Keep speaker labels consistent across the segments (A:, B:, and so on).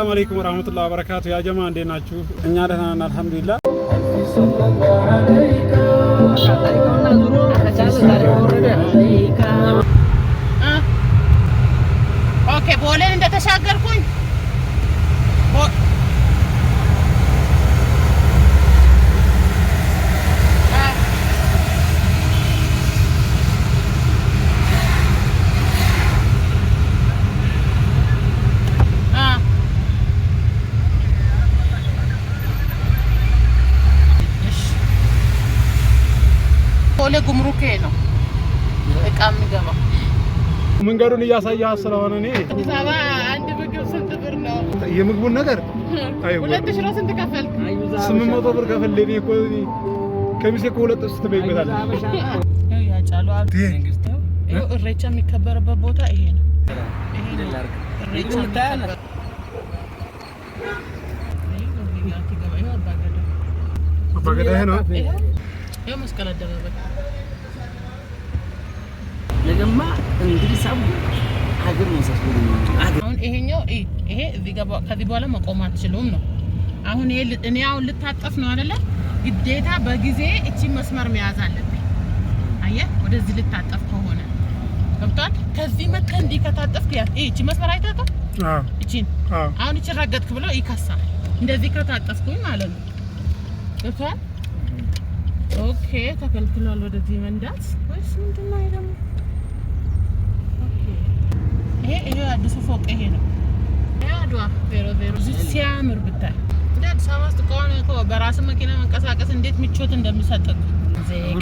A: ሰላም አለይኩም ወራህመቱላሂ ወበረካቱ። ያ ጀማ እንዴት ናችሁ? እኛ ደህና ነን አልሐምዱሊላህ።
B: ኦኬ ቦሌን እንደተሻገርኩኝ ቦሌ ጉምሩክ ነው እቃ የሚገባው።
A: መንገዱን እያሳየህ ስለሆነ እኔ
B: አዲስ አበባ አንድ ምግብ ስንት ብር ነው?
A: የምግቡን ነገር አይ
B: 2000 ነው። ስንት ከፈልክ?
A: 800 ብር ከፈልኝ እኮ ከሚሴ እኮ 2 ጥስ ትበይበታል።
B: ያ ጫሉ አብቴ ይሄው እሬቻ የሚከበርበት ቦታ ይሄ ነው። ይሄ ነው እሬቻ ታያለ።
A: አባገዳ ነው
B: ይሄው መስቀል አደባባይ
C: ለገማ እንግዲህ ሳቡ ሀገር ነው ሳስበው
B: አሁን ይሄኛው ይሄ እዚህ ጋር ከዚህ በኋላ መቆም አትችሉም ነው። አሁን ይሄ እኔ አሁን ልታጠፍ ነው አይደለ? ግዴታ በጊዜ እቺ መስመር መያዝ አለብኝ። አየህ ወደዚህ ልታጠፍ ከሆነ ገብቷል። ከዚህ መጥተህ እንዲህ ከታጠፍክ እቺ መስመር አይታጠፍ እቺን አሁን እቺ ረገጥክ ብሎ ይከሳል። እንደዚህ ከታጠፍኩኝ ማለት ነው ገብቷል። ኦኬ ተከልክሏል ወደዚህ መንዳት ወይስ ምንድነው? አይደለም ይሄ አዲሱ ፎቅ ይሄ ነው። ያድዋ 00 ሲያምር ብታይ እንደ አዲስ አበባ ውስጥ ከሆነ እኮ በራስ መኪና መንቀሳቀስ እንዴት ምቾት እንደሚሰጥክ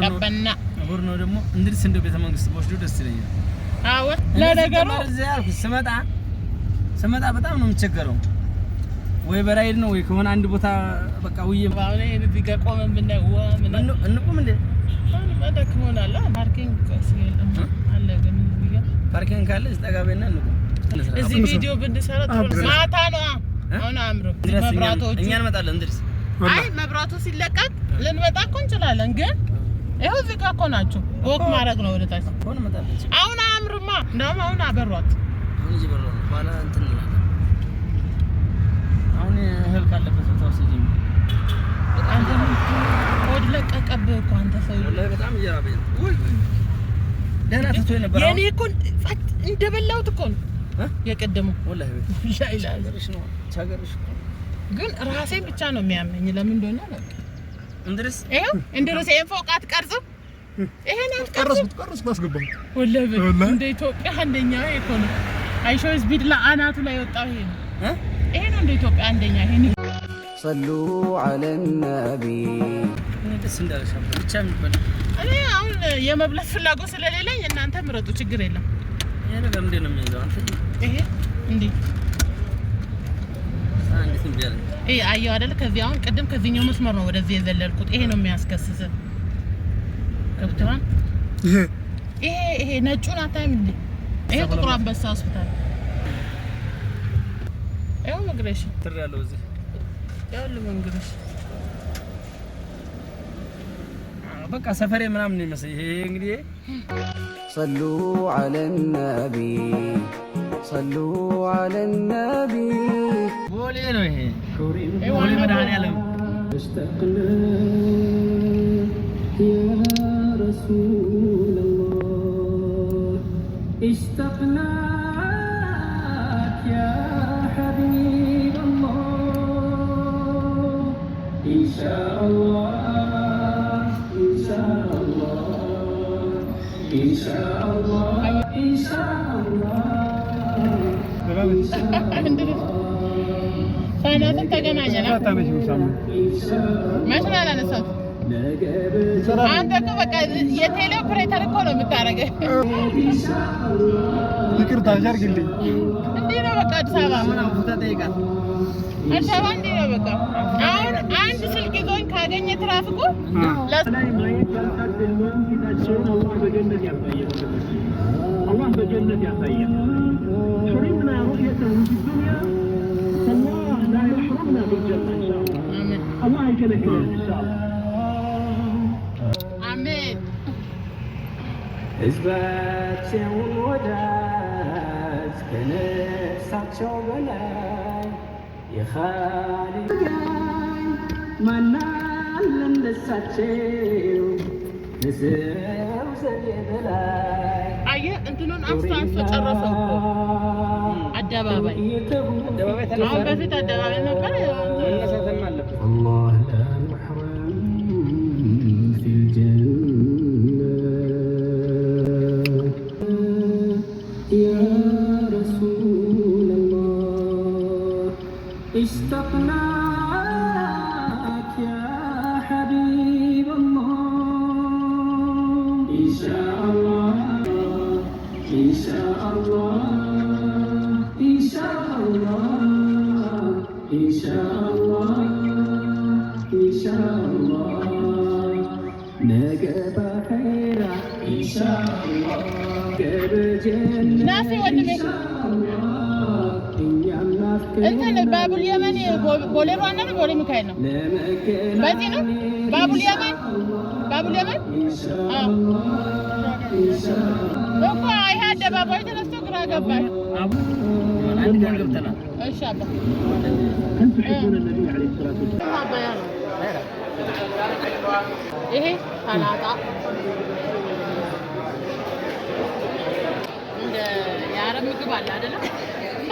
B: ቀበና
C: አሁን ነው ደግሞ እንድልስ እንደ ቤተ መንግስት ወስዶ ደስ ይለኛል።
B: አዎ ለነገሩ
C: እዚህ ያልኩ ስመጣ በጣም ነው የምቸገረው። ወይ በራይድ ነው ወይ ከሆነ አንድ ቦታ በቃ ውዬ
B: ባለ እዚህ ጋር ቆመን ብናየው ምን
C: እንቁም እንዴ
B: ማደክሞናል። ፓርኪንግ አለ ግን
C: ፓርኪንግ ካለ እስጠጋበና እንቁም።
B: እዚህ ቪዲዮ ብንሰራ ማታ ነው አሁን አምሮ መብራቶቹ
C: እኛ እንመጣለን እንድርስ።
B: አይ መብራቱ ሲለቀቅ ልንመጣ እኮ እንችላለን። ግን ይሄው እዚህ ጋር እኮ ናቸው። ወክ ማድረግ ነው ወደ ታች
C: ሆነ መጣለች።
B: አሁን አምሩማ እንደውም አሁን አበሯት
C: አሁን እዚህ በረው ባላ እንትን ነው አሁን እህል ካለበት ቦታ ወስጂኝ።
B: አንተ ወድ ለቀቀብህ እኮ አንተ ሰው
C: ወላሂ በጣም እያራበኝ ወይ ደህና ትቶኝ ነበር።
B: የኔ እኮ እንደበላሁት እኮ ነው የቀደሙ
C: ወላሂ ቻገርሽ ነው ቻገርሽ
B: ግን ራሴ ብቻ ነው የሚያመኝ። ለምን እንደሆነ ነው
C: እንድርስ
B: ይሄው እንድርስ ፎቅ አትቀርጽም። ይሄን አትቀርጽም
A: ማስገባው
B: ወላሂ እንደ ኢትዮጵያ አንደኛ ይሄ ነው። አይሾ ስፒድ ለአናቱ ላይ ወጣው ይሄ ነው ይሄ ነው እንደ ኢትዮጵያ አንደኛ ይሄ ነው።
D: ሰሉ ዐለ ነቢ
C: ደስ እንዳለሽ ብቻ የሚባል
B: እኔ አሁን የመብላት ፍላጎት ስለሌለኝ እናንተ ምረጡ፣ ችግር የለም።
C: ይሄ ነገር እንዴት ነው የሚይዘው አንተ?
B: ይሄ እንዴ
C: እንዴት ነው ቢያለ
B: አየው አይደል? ከዚህ አሁን ቅድም ከዚህኛው መስመር ነው ወደዚህ የዘለልኩት። ይሄ ነው የሚያስከስስ ገብቷል። ይሄ ነጩን አታይም እንዴ? ይሄ ጥቁር አንበሳ ሆስፒታል ይሄው መግረሽ
C: ትር ያለው እዚህ
B: ያው ለመንገርሽ
C: በቃ ሰፈሬ ምናምን ነው የሚመስል። ይሄ እንግዲህ
D: ሰሉ ዐለ ነቢ ሰሉ ዐለ ነቢ
C: ቦሌ ነው ይሄ ቦሌ መድኃኒዓለም
D: استقنا يا رسول الله اشتقنا يا حبيب الله إن شاء الله إن شاء الله إن شاء الله إن شاء الله
B: ሳናትን ተገናኘና ማሽን አላነሳት አንተ እኮ በቃ የቴሌ ኦፕሬተር እኮ ነው የምታረገው።
A: ይቅርታ አድርግልኝ።
B: እንዴ ነው በቃ አዲስ አበባ አዲስ አበባ እንዴ ነው በቃ አሁን አንድ ስልክ ይዞኝ ካገኘ ትራፊኩ
E: الله بجنة يحيينا حرمنا رؤيته في الدنيا فالله لا يحرمنا بالجنة إن شاء الله الله يكلكنا إن شاء الله
B: آمين
D: ሕዝባቸውን ወዳጅ ከነፍሳቸው በላይ የኻሊድ ማናል እንደሳቸው ለሰው ዘር በላይ
B: አየህ እንትኑን አፍሳንሶ ጨረሰው እኮ አደባባይ አሁን በፊት አደባባይ ነበር
C: መነሳትም አለበት
D: አላህ ለሙሕረም ፊል ጀና ያ ረሱለላህ اشتقناك يا حبيب الله إن شاء الله إن شاء الله إن شاء الله إن شاء الله إن شاء الله نجب خيرا إن شاء الله قبل جنة
B: ناسي ولا
D: إن شاء الله
B: እንትን ባቡል የመን ቦሌሮ አለ ነው ቦሌ ሚካኤል ነው በዚህ ነው ባቡል የመን እኮ ይሄ አደባባይ ተነስቶ ግራ ገባኝ
C: አንድ ቀን ገብተናል
B: እሺ አባ
E: هل تحبون النبي عليه الصلاة والسلام؟
B: ይሄ ሰላጣ እንደ የአረብ ምግብ አለ አይደለ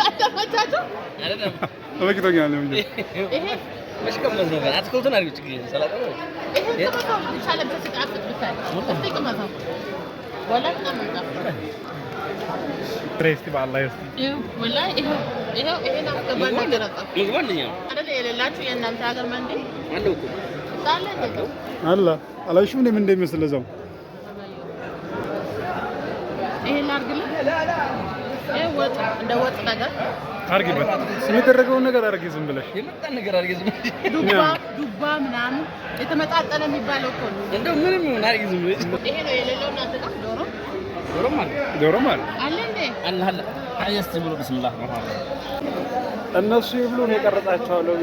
B: አተፈታችሁ
C: አይደለም
A: አበቂቶኛል ነው እንጂ
B: ይሄ
C: መሽከመዝ ነው ጋር አትክልቱን አድርጉ ችግር ሰላጣ ነው
B: ይሄ ተመጣጣኝ ይቻላል ተስጣፍጥ ብታይ ተስጥቀመታው ወላ ተመጣ
A: ትሬስቲ ባላህ ይስጥ
B: ወላሂ ይሄ ነው ከባድ ነገር አጣ
C: ምግባልኛ
B: አይደል የሌላችሁ የእናንተ ሀገር መንዴ
C: አንደው እኮ
B: ታለ ነው
A: አላ አላሽም ምን እንደሚመስል ለዛው
B: ይሄ ላርግልህ ይሄ ወጥ እንደ ወጥ ነገር
A: አርጊበት የሚደረገውን ነገር አርጊ ዝም ብለሽ
C: የመጣ ነገር አድርገህ ዝም
B: ዱባ ምናምን የተመጣጠነ የሚባለው እኮ ነው
C: እንደው ምንም ይሁን አድርገህ ዝም ብለሽ
B: ይሄ ነው የሌለው እናንተ ጋር
C: ዶሮም አለ
B: አለ እንዴ
C: አለ አያስተብሩ ቢስሚላህ
A: እነሱ ይብሉ ነው የቀረጻቸዋለሁ